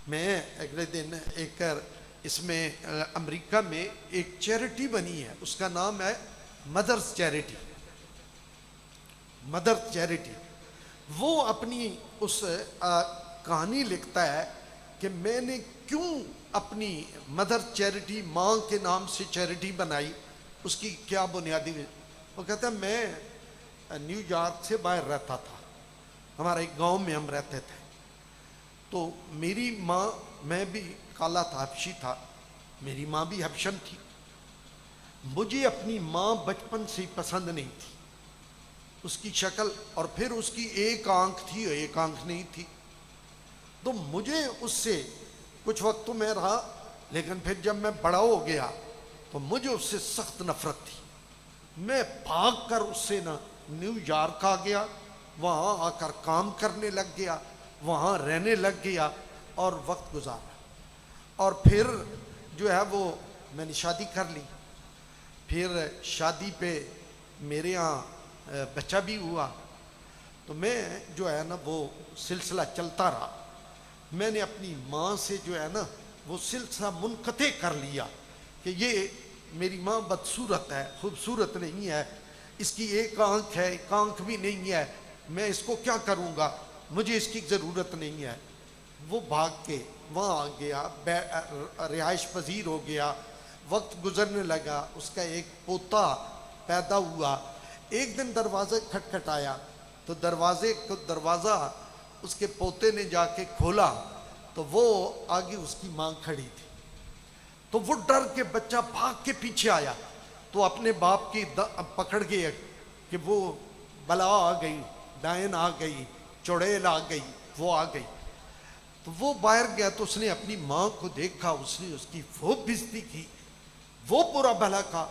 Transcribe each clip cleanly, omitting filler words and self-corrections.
میں اگلے دن ایک اس میں امریکہ میں ایک چیریٹی بنی ہے، اس کا نام ہے مدرس چیریٹی. Mother charity. وہ اپنی اس کہانی لکھتا ہے کہ میں نے کیوں اپنی مدر چیریٹی، ماں کے نام سے چیریٹی بنائی، اس کی کیا بنیادی. وہ کہتا ہے میں نیو یارک سے باہر رہتا تھا، ہمارے ایک گاؤں میں ہم رہتے تھے. تو میری ماں، میں بھی کالا تھا، حبشی تھا، میری ماں بھی حبشن تھی. مجھے اپنی ماں بچپن سے ہی پسند نہیں تھی، اس کی شکل، اور پھر اس کی ایک آنکھ تھی اور ایک آنکھ نہیں تھی. تو مجھے اس سے کچھ وقت تو میں رہا، لیکن پھر جب میں بڑا ہو گیا تو مجھے اس سے سخت نفرت تھی. میں بھاگ کر اس سے نیو یارک آ گیا، وہاں آ کر کام کرنے لگ گیا، وہاں رہنے لگ گیا اور وقت گزارا. اور پھر جو ہے وہ میں نے شادی کر لی. پھر شادی پہ میرے ہاں بچہ بھی ہوا. تو میں جو ہے وہ سلسلہ چلتا رہا. میں نے اپنی ماں سے جو ہے وہ سلسلہ منقطع کر لیا کہ یہ میری ماں بدصورت ہے، خوبصورت نہیں ہے، اس کی ایک آنکھ ہے، ایک آنکھ بھی نہیں ہے، میں اس کو کیا کروں گا، مجھے اس کی ضرورت نہیں ہے. وہ بھاگ کے وہاں آ گیا، رہائش پذیر ہو گیا. وقت گزرنے لگا، اس کا ایک پوتا پیدا ہوا. ایک دن دروازہ کھٹکھٹایا تو دروازہ اس کے پوتے نے جا کے کھولا تو وہ آگے اس کی ماں کھڑی تھی. تو وہ ڈر کے بچہ بھاگ کے پیچھے آیا تو اپنے باپ کی پکڑ گئے کہ وہ بلا آ گئی، ڈائن آ گئی، چڑیل آ گئی، وہ آ گئی. تو وہ باہر گیا تو اس نے اپنی ماں کو دیکھا، اس نے اس کی وہ بےزتی کی، وہ برا بھلا کہا،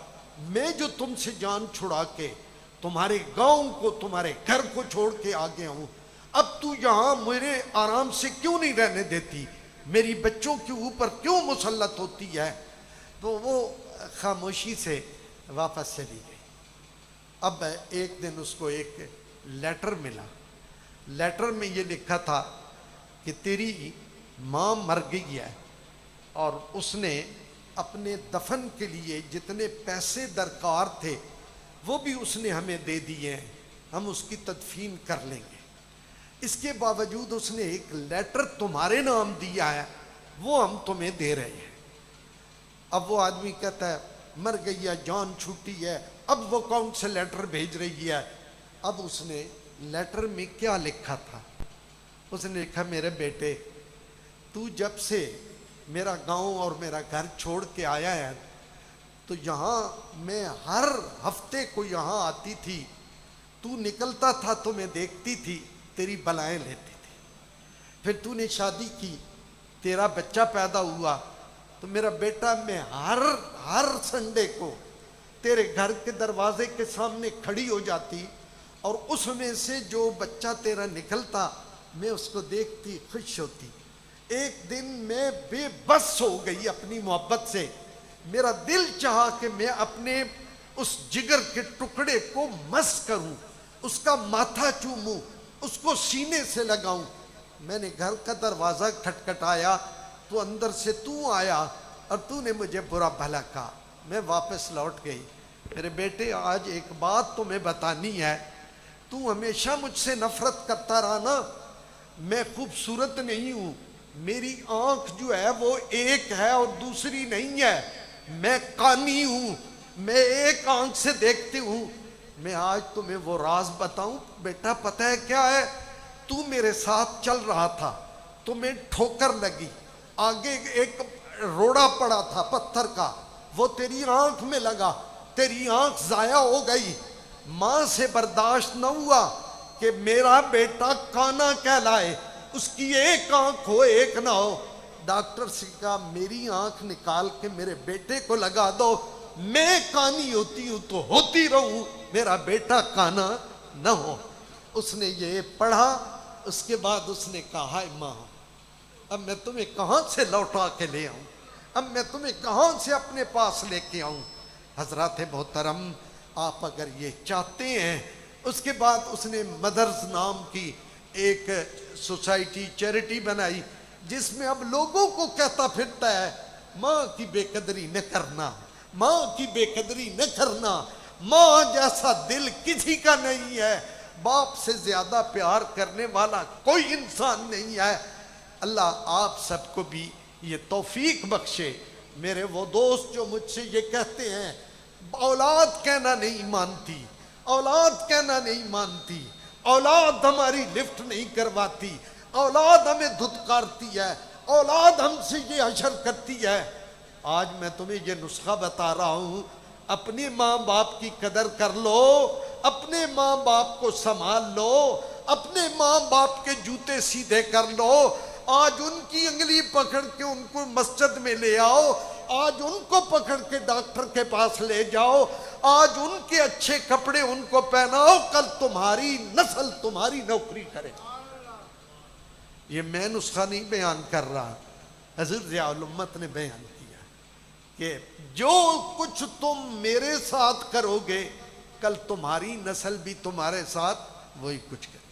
میں جو تم سے جان چھڑا کے تمہارے گاؤں کو، تمہارے گھر کو چھوڑ کے آ گیا ہوں، اب تو یہاں میرے آرام سے کیوں نہیں رہنے دیتی، میری بچوں کے اوپر کیوں مسلط ہوتی ہے. تو وہ خاموشی سے واپس چلی گئی. اب ایک دن اس کو ایک لیٹر ملا. لیٹر میں یہ لکھا تھا کہ تیری ماں مر گئی ہے اور اس نے اپنے دفن کے لیے جتنے پیسے درکار تھے وہ بھی اس نے ہمیں دے دیے ہیں، ہم اس کی تدفین کر لیں گے. اس کے باوجود اس نے ایک لیٹر تمہارے نام دیا ہے، وہ ہم تمہیں دے رہے ہیں. اب وہ آدمی کہتا ہے مر گئی ہے، جان چھوٹی ہے، اب وہ کون سے لیٹر بھیج رہی ہے. اب اس نے لیٹر میں کیا لکھا تھا؟ اس نے لکھا میرے بیٹے، تو جب سے میرا گاؤں اور میرا گھر چھوڑ کے آیا ہے تو یہاں میں ہر ہفتے کو یہاں آتی تھی، تو نکلتا تھا تو میں دیکھتی تھی، تیری بلائیں لیتی تھی. پھر تو نے شادی کی، تیرا بچہ پیدا ہوا تو میرا بیٹا، میں ہر سنڈے کو تیرے گھر کے دروازے کے سامنے کھڑی ہو جاتی اور اس میں سے جو بچہ تیرا نکلتا میں اس کو دیکھتی، خوش ہوتی. ایک دن میں بے بس ہو گئی اپنی محبت سے. میرا دل چاہا کہ میں اپنے اس جگر کے ٹکڑے کو مس کروں، اس کا ماتھا چوموں، اس کو سینے سے لگاؤں. میں نے گھر کا دروازہ کھٹکھٹایا تو اندر سے تو آیا اور تو نے مجھے برا بھلا کہا. میں واپس لوٹ گئی. میرے بیٹے، آج ایک بات تمہیں بتانی ہے، تو ہمیشہ مجھ سے نفرت کرتا رہا نا. میں خوبصورت نہیں ہوں، میری آنکھ جو ہے وہ ایک ہے اور دوسری نہیں ہے. میں کانی ہوں، میں ایک آنکھ سے دیکھتی ہوں. میں آج تمہیں وہ راز بتاؤں بیٹا، پتہ ہے کیا ہے؟ تو میرے ساتھ چل رہا تھا، تمہیں ٹھوکر لگی، آگے ایک روڑا پڑا تھا پتھر کا، وہ تیری آنکھ میں لگا، تیری آنکھ ضائع ہو گئی. ماں سے برداشت نہ ہوا کہ میرا بیٹا کانا کہلائے، اس کی ایک آنکھ ہو ایک نہ ہو. ڈاکٹر سے کہا میری آنکھ نکال کے میرے بیٹے کو لگا دو، میں کانی ہوتی ہوں تو ہوتی رہوں، میرا بیٹا کانا نہ ہو. اس نے یہ پڑھا. اس کے بعد اس نے کہا ہائے ماں، اب میں تمہیں کہاں سے لوٹا کے لے آؤں، اب میں تمہیں کہاں سے اپنے پاس لے کے آؤں. حضرات محترم، آپ اگر یہ چاہتے ہیں. اس کے بعد اس نے مدرز نام کی ایک سوسائٹی، چیریٹی بنائی جس میں اب لوگوں کو کہتا پھرتا ہے ماں کی بے قدری نہ کرنا، ماں کی بے قدری نہ کرنا، ماں جیسا دل کسی کا نہیں ہے، باپ سے زیادہ پیار کرنے والا کوئی انسان نہیں ہے۔ اللہ آپ سب کو بھی یہ توفیق بخشے۔ میرے وہ دوست جو مجھ سے یہ کہتے ہیں اولاد کہنا نہیں مانتی، اولاد کہنا نہیں مانتی، اولاد ہماری لفٹ نہیں کرواتی، اولاد ہمیں دھتکارتی ہے، اولاد ہم سے یہ حشر کرتی ہے، آج میں تمہیں یہ نسخہ بتا رہا ہوں، اپنے ماں باپ کی قدر کر لو، اپنے ماں باپ کو سنبھال لو، اپنے ماں باپ کے جوتے سیدھے کر لو، آج ان کی انگلی پکڑ کے ان کو مسجد میں لے آؤ، آج ان کو پکڑ کے ڈاکٹر کے پاس لے جاؤ، آج ان کے اچھے کپڑے ان کو پہناؤ، کل تمہاری نسل تمہاری نوکری کرے۔ یہ میں نسخہ نہیں بیان کر رہا، حضرت ضیاء الامت نے بیان کیا کہ جو کچھ تم میرے ساتھ کرو گے کل تمہاری نسل بھی تمہارے ساتھ وہی کچھ کرے۔